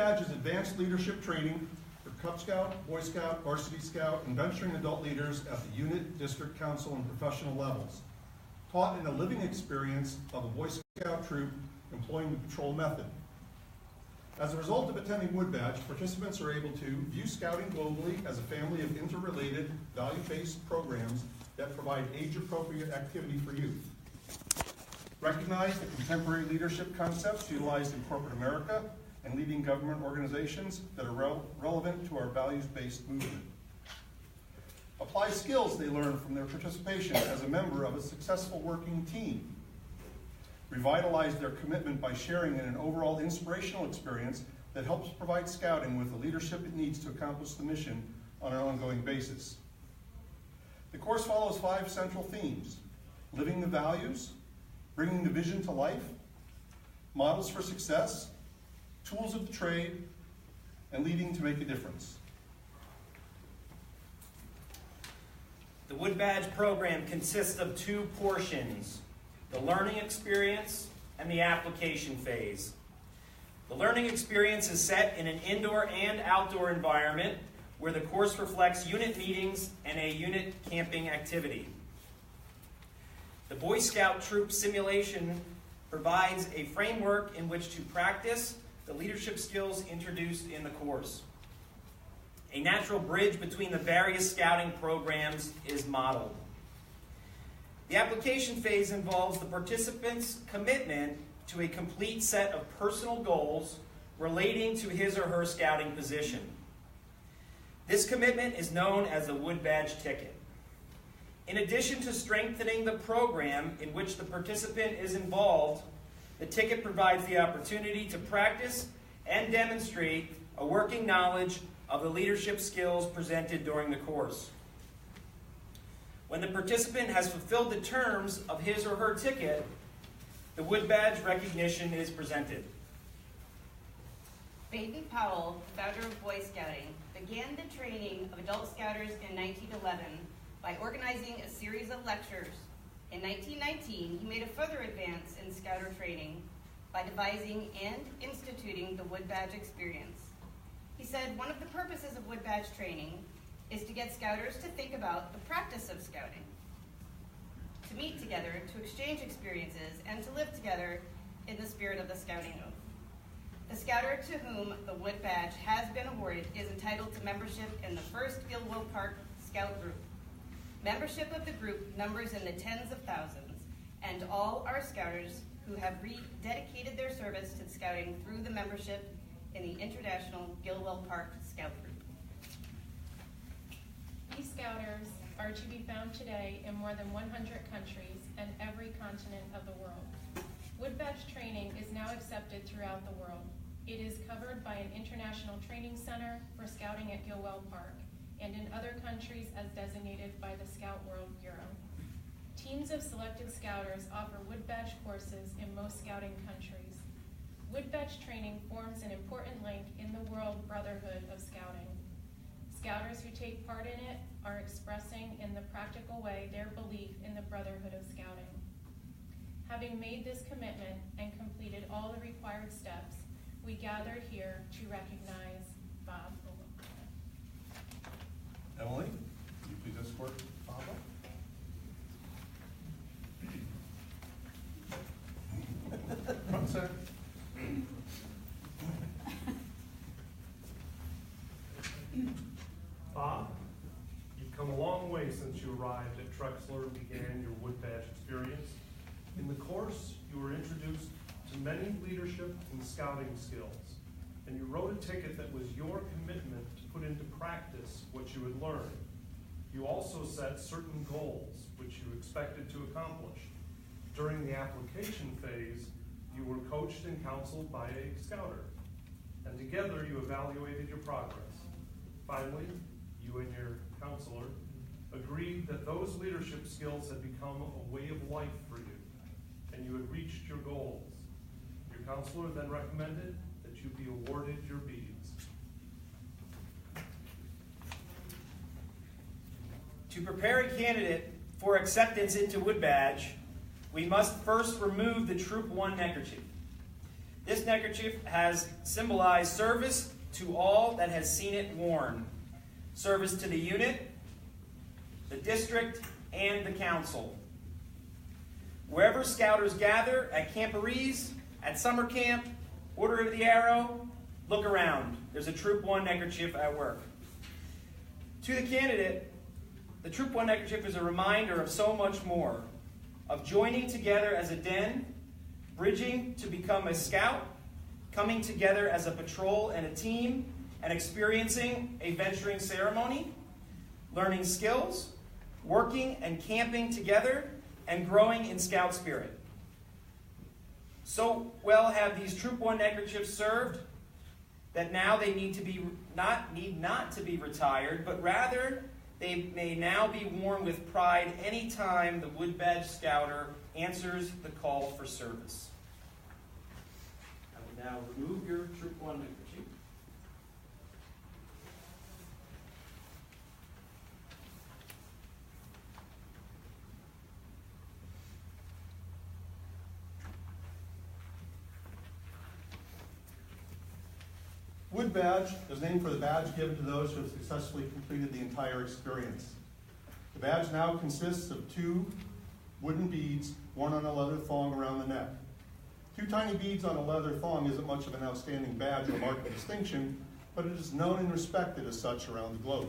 Woodbadge is advanced leadership training for Cub Scout, Boy Scout, Varsity Scout, and venturing adult leaders at the unit, district, council, and professional levels, taught in a living experience of a Boy Scout troop employing the patrol method. As a result of attending Woodbadge, participants are able to view scouting globally as a family of interrelated, value-based programs that provide age-appropriate activity for youth. Recognize the contemporary leadership concepts utilized in corporate America and leading government organizations that are relevant to our values-based movement. Apply skills they learn from their participation as a member of a successful working team. Revitalize their commitment by sharing in an overall inspirational experience that helps provide scouting with the leadership it needs to accomplish the mission on an ongoing basis. The course follows 5 central themes: living the values, bringing the vision to life, models for success, tools of the trade, and leading to make a difference. The Woodbadge program consists of 2 portions: the learning experience and the application phase. The learning experience is set in an indoor and outdoor environment where the course reflects unit meetings and a unit camping activity. The Boy Scout Troop simulation provides a framework in which to practice the leadership skills introduced in the course. A natural bridge between the various scouting programs is modeled. The application phase involves the participant's commitment to a complete set of personal goals relating to his or her scouting position. This commitment is known as the Woodbadge ticket. In addition to strengthening the program in which the participant is involved, the ticket provides the opportunity to practice and demonstrate a working knowledge of the leadership skills presented during the course. When the participant has fulfilled the terms of his or her ticket, the Woodbadge recognition is presented. Baden Powell, founder of Boy Scouting, began the training of adult scouters in 1911 by organizing a series of lectures. In 1919, he made a further advance in scouter training by devising and instituting the Woodbadge experience. He said one of the purposes of Woodbadge training is to get scouters to think about the practice of scouting, to meet together, to exchange experiences, and to live together in the spirit of the scouting oath. The scouter to whom the Woodbadge has been awarded is entitled to membership in the first Gilwell Park Scout Group. Membership of the group numbers in the tens of thousands, and all are scouters who have rededicated their service to scouting through the membership in the International Gilwell Park Scout Group. These scouters are to be found today in more than 100 countries and every continent of the world. Woodbadge training is now accepted throughout the world. It is covered by an international training center for scouting at Gilwell Park and in other countries as designated by the Scout World Bureau. Teams of selected scouters offer Woodbadge courses in most scouting countries. Woodbadge training forms an important link in the world brotherhood of scouting. Scouters who take part in it are expressing in the practical way their belief in the brotherhood of scouting. Having made this commitment and completed all the required steps, we gather here to recognize Bob. Emily, can you please escort Bob up? Front center. Bob, you've come a long way since you arrived at Trexler and began your Woodbadge experience. In the course, you were introduced to many leadership and scouting skills, and you wrote a ticket that was your commitment to put into practice what you had learned. You also set certain goals which you expected to accomplish. During the application phase, you were coached and counseled by a scouter, and together you evaluated your progress. Finally, you and your counselor agreed that those leadership skills had become a way of life for you, and you had reached your goals. Your counselor then recommended that you be awarded your beads. To prepare a candidate for acceptance into Woodbadge, we must first remove the Troop 1 neckerchief. This neckerchief has symbolized service to all that has seen it worn. Service to the unit, the district, and the council. Wherever Scouters gather, at camporees, at summer camp, Order of the Arrow, look around. There's a Troop 1 neckerchief at work. To the candidate, the Troop 1 neckerchief is a reminder of so much more, of joining together as a den, bridging to become a scout, coming together as a patrol and a team, and experiencing a venturing ceremony, learning skills, working and camping together, and growing in scout spirit. So well have these Troop 1 neckerchiefs served that now they need not to be retired, but rather they may now be worn with pride any time the Woodbadge Scouter answers the call for service. I will now remove your Troop 1 neckerchief. Woodbadge is named for the badge given to those who have successfully completed the entire experience. The badge now consists of 2 wooden beads worn on a leather thong around the neck. 2 tiny beads on a leather thong isn't much of an outstanding badge or mark of distinction, but it is known and respected as such around the globe.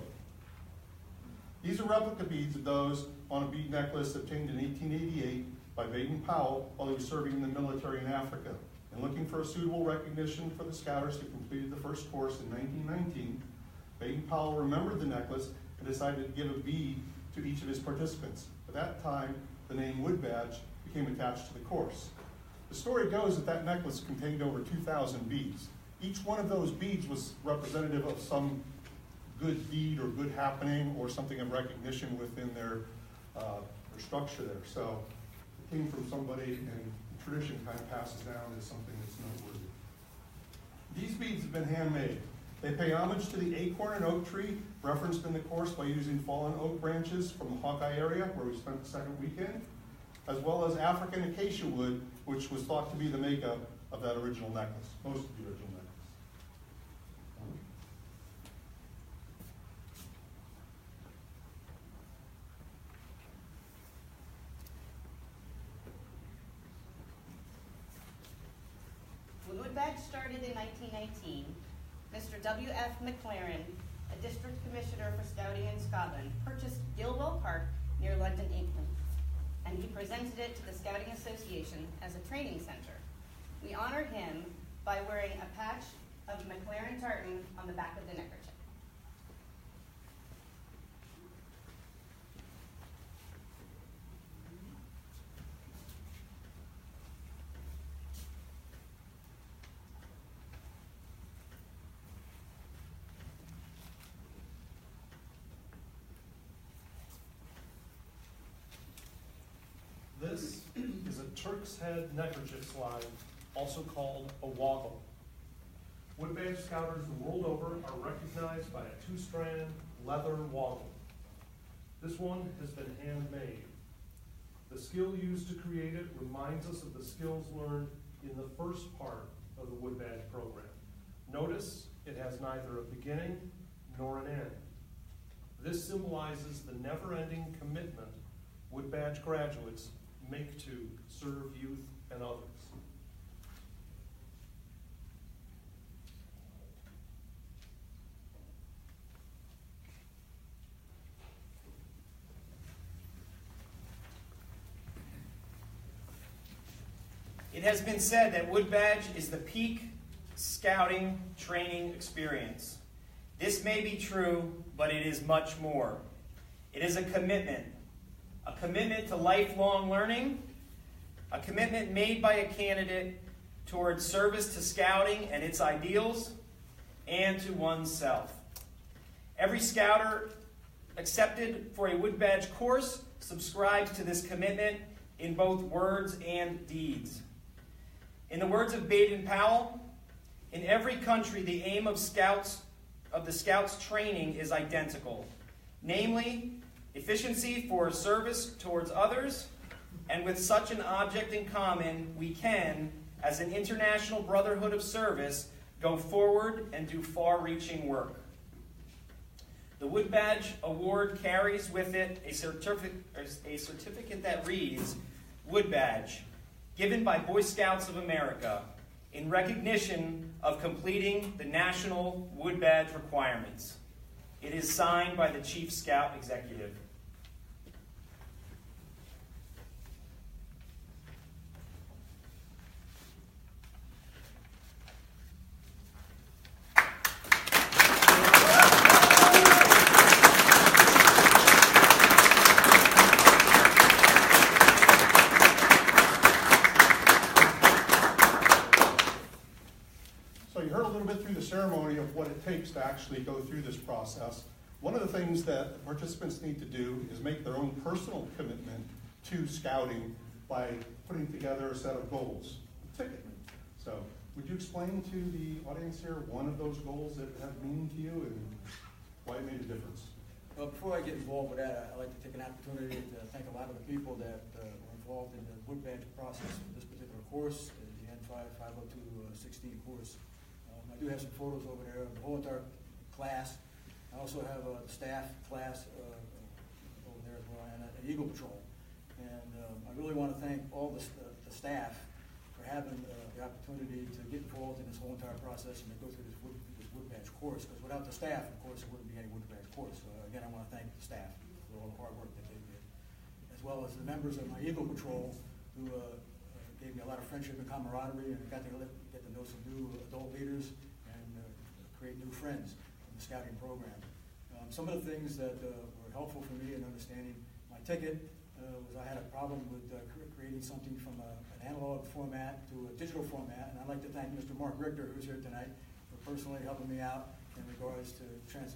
These are replica beads of those on a bead necklace obtained in 1888 by Baden-Powell while he was serving in the military in Africa. And looking for a suitable recognition for the Scouters who completed the first course in 1919, Baden-Powell remembered the necklace and decided to give a bead to each of his participants. At that time, the name Woodbadge became attached to the course. The story goes that that necklace contained over 2,000 beads. Each one of those beads was representative of some good deed or good happening or something of recognition within their structure there. So it came from somebody, and tradition kind of passes down as something that's noteworthy. These beads have been handmade. They pay homage to the acorn and oak tree referenced in the course by using fallen oak branches from the Hawkeye area where we spent the second weekend, as well as African acacia wood, which was thought to be the makeup of that original necklace, most of the original necklace. When Woodbadge started in 1919, Mr. W.F. McLaren, a district commissioner for scouting in Scotland, purchased Gilwell Park near London, England, and he presented it to the Scouting Association as a training center. We honor him by wearing a patch of McLaren tartan on the back of the neckerchief. This is a Turk's head neckerchief slide, also called a woggle. Woodbadge Scouters the world over are recognized by a 2-strand leather woggle. This one has been handmade. The skill used to create it reminds us of the skills learned in the first part of the Woodbadge program. Notice it has neither a beginning nor an end. This symbolizes the never-ending commitment Woodbadge graduates make to serve youth and others. It has been said that Woodbadge is the peak scouting training experience. This may be true, but it is much more. It is a commitment to lifelong learning, a commitment made by a candidate towards service to scouting and its ideals, and to oneself. Every scouter accepted for a Woodbadge course subscribes to this commitment in both words and deeds. In the words of Baden-Powell, in every country the aim of the Scouts training is identical, namely efficiency for service towards others, and with such an object in common, we can, as an international brotherhood of service, go forward and do far-reaching work. The Woodbadge Award carries with it a certificate that reads, Woodbadge, given by Boy Scouts of America, in recognition of completing the national Woodbadge requirements. It is signed by the Chief Scout Executive. So you heard a little bit through the ceremony of what it takes to actually go through this process. One of the things that participants need to do is make their own personal commitment to scouting by putting together a set of goals, a ticket. So would you explain to the audience here one of those goals that have meaning to you and why it made a difference? Well, before I get involved with that, I'd like to take an opportunity to thank a lot of the people that were involved in the Woodbadge process for this particular course, the N5 502-16 course. I do have some photos over there of the whole entire class. I also have a staff class over there as well, and an Eagle Patrol. And I really want to thank all the staff for having the opportunity to get involved in this whole entire process and to go through this Woodbadge course. Because without the staff, of course, there wouldn't be any Woodbadge course. So again, I want to thank the staff for all the hard work that they did, as well as the members of my Eagle Patrol who gave me a lot of friendship and camaraderie, and got to get to know some new adult leaders and create new friends in the scouting program. Some of the things that were helpful for me in understanding my ticket was I had a problem with creating something from an analog format to a digital format, and I'd like to thank Mr. Mark Richter, who's here tonight, for personally helping me out in regards to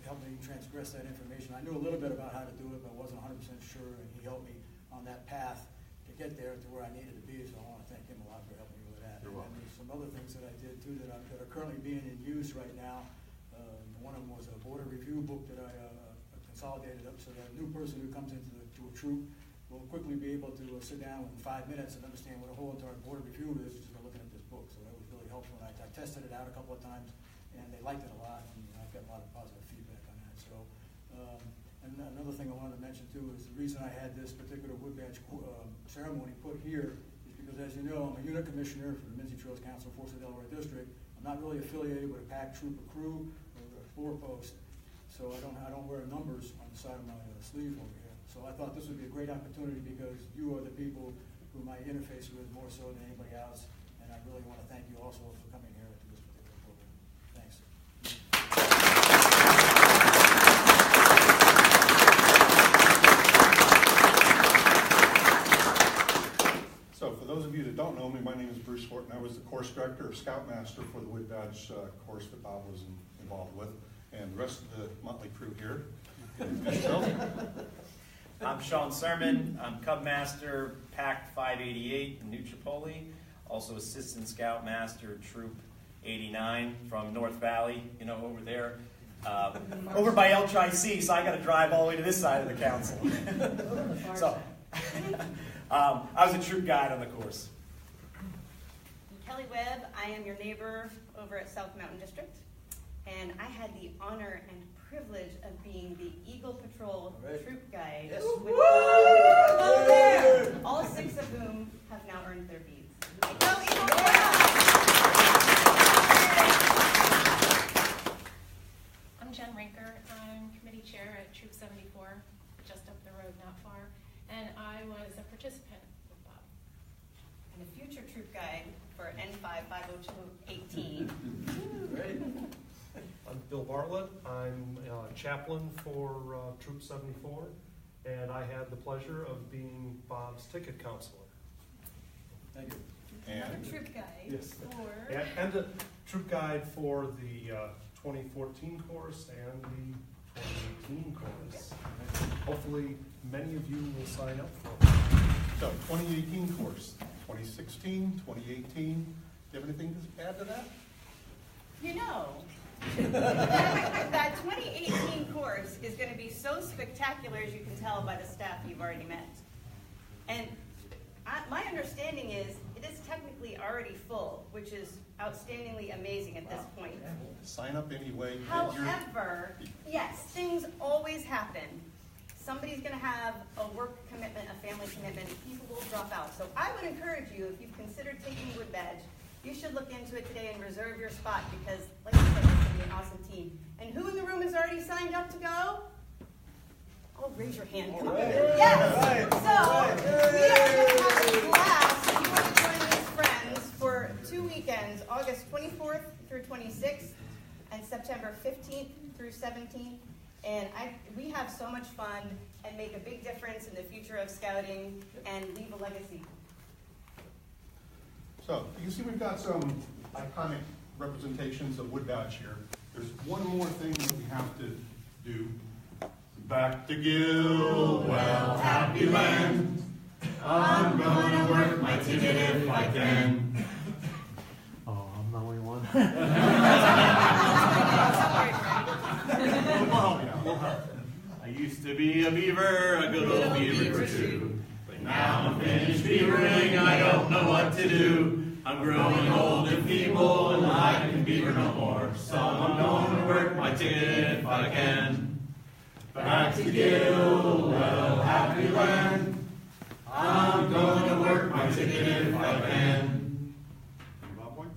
helping me transgress that information. I knew a little bit about how to do it, but wasn't 100% sure, and he helped me on that path to get there to where I needed to be, so I want to thank him a lot for helping me with that. You're welcome. And there's some other things that I did too that are currently being in use right now. One of them was a border review book that I consolidated up so that a new person who comes into a troop will quickly be able to sit down in 5 minutes and understand what a whole entire border review is just by looking at this book. So that was really helpful. I tested it out a couple of times, and they liked it a lot, and I've got a lot of positive feedback on that. So, and another thing I wanted to mention too is the reason I had this particular Woodbadge ceremony put here is because, as you know, I'm a unit commissioner for the Mincy Trails Council, Force of Delaware District. I'm not really affiliated with a pack, troop, or crew, or a floor post, so I don't wear numbers on the side of my sleeve over here. So I thought this would be a great opportunity because you are the people whom I interface with more so than anybody else, and I really want to thank you also for coming here to this particular program. Thanks. So for those of you that don't know me, my name is Bruce Horton. I was the course director or scoutmaster for the Woodbadge course that Bob was involved with, and the rest of the motley crew here. I'm Sean Sermon. I'm Cub Master, Pack 588 in New Tripoli. Also Assistant Scout Master, Troop 89 from North Valley, over there. Over by LHIC, so I got to drive all the way to this side of the council. So, I was a troop guide on the course. Kelly Webb, I am your neighbor over at South Mountain District, and I had the honor and privilege of being the Eagle Patrol troop guide. Yes. With all 6 of whom have now earned their beads. Go Eagle! I'm Jen Rinker. I'm committee chair at Troop 74, just up the road, not far. And I was a participant with Bob. And a future troop guide for N5 502-18. Ready? I'm Bill Bartlett. I'm a chaplain for Troop 74, and I had the pleasure of being Bob's ticket counselor. Thank you. Another troop guide Yes. for... And a troop guide for the 2014 course and the 2018 course. Hopefully, many of you will sign up for it. So 2018 course, 2016, 2018. Do you have anything to add to that? That 2018 course is going to be so spectacular, as you can tell by the staff you've already met. And my understanding is it is technically already full. which is outstandingly amazing at this point. Sign up anyway. Get your- However, yes, things always happen. Somebody's going to have a work commitment, a family commitment. People will drop out. So I would encourage you, if you've considered taking Woodbadge, you should look into it today and reserve your spot because, like I said, it's going to be an awesome team. And who in the room has already signed up to go? Oh, raise your hand. Come on. Yes. So we are going to have a blast. If you want to join these friends for 2 weekends, August 24th through 26th and September 15th through 17th. And we have so much fun and make a big difference in the future of scouting and leave a legacy. So, you can see we've got some iconic representations of Woodbadge here. There's one more thing that we have to do. Back to Gilwell, happy land. I'm gonna work my ticket if I can. Oh, I'm the only one. I used to be a beaver, a good old beaver too. But now I'm finished beavering, I don't know what to do. I'm growing old and feeble, and I can beaver no more. So I'm going to work my ticket if I can. Back to Gilwell, happy land. I'm going to work my ticket if I can. Bob points.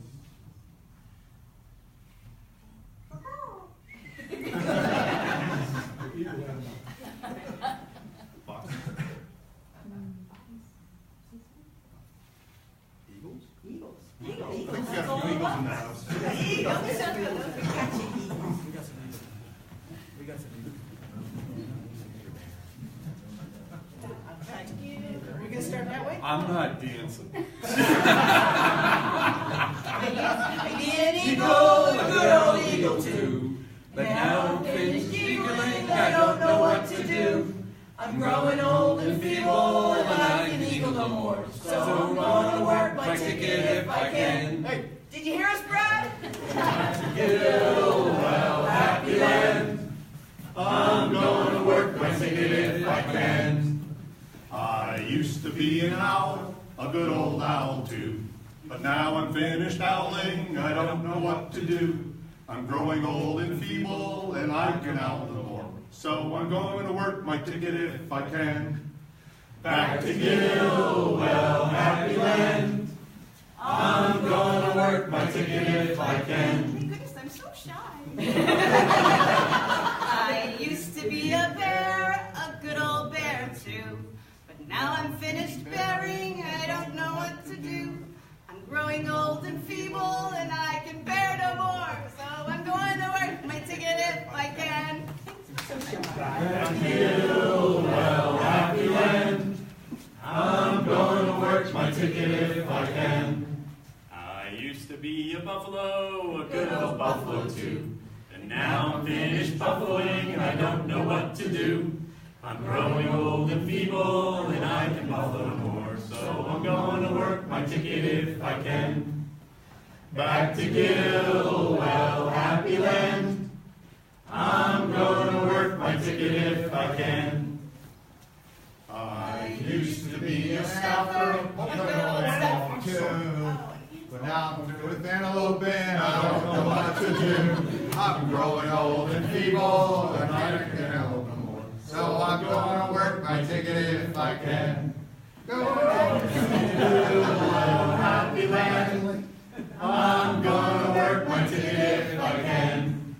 Box. Eagles? Eagles. I think we got a few eagles in the house. We got some news. We got some news. We can start that way? I'm not dancing. An eagle, A good old eagle too. But now I'm finished eagling, I don't know what to do. I'm growing old and feeble, and I can eagle no more. So I'm gonna work my ticket if I can. Hey, Did you hear us, Brad? Gilwell, happy land. I'm gonna work my ticket if I can. I used to be an owl, a good old owl too. But now I'm finished owling, I don't know what to do. I'm growing old and feeble, and I can owl no more. So I'm going to work my ticket if I can. Back to Gilwell, happy land. I'm gonna work my ticket if I can. Thank goodness, I'm so shy. I used to be a bear, a good old bear too. But now I'm finished bearing, I don't know what to do. I'm growing old and feeble, and I can bear no more. So I'm going to work my ticket if I can. Back to Gilwell, happy land. I'm gonna work my ticket if I can. I used to be a buffalo, a good old buffalo too. And now I'm finished buffaloing, and I don't know what to do. I'm growing old and feeble, and I can buffalo no more. So I'm gonna work my ticket if I can. Back to Gilwell, happy land. I'm gonna work my ticket if I can. I used to be a scalper, a good old animal too. But now I'm doing antelope and I don't know what to do. I'm growing old and feeble and I can't help no more. So I'm gonna work my ticket if I can. Go happy land. I'm gonna work my ticket if I can.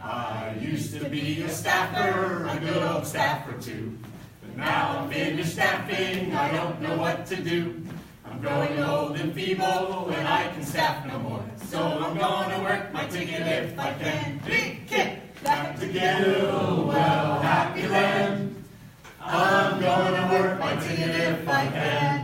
I used to be a staffer, a good old staffer too. But now I'm finished staffing, I don't know what to do. I'm growing old and feeble, and I can staff no more. So I'm gonna work my ticket if I can. Big kick, back to Gilwell, happy land. I'm gonna work my ticket if I can.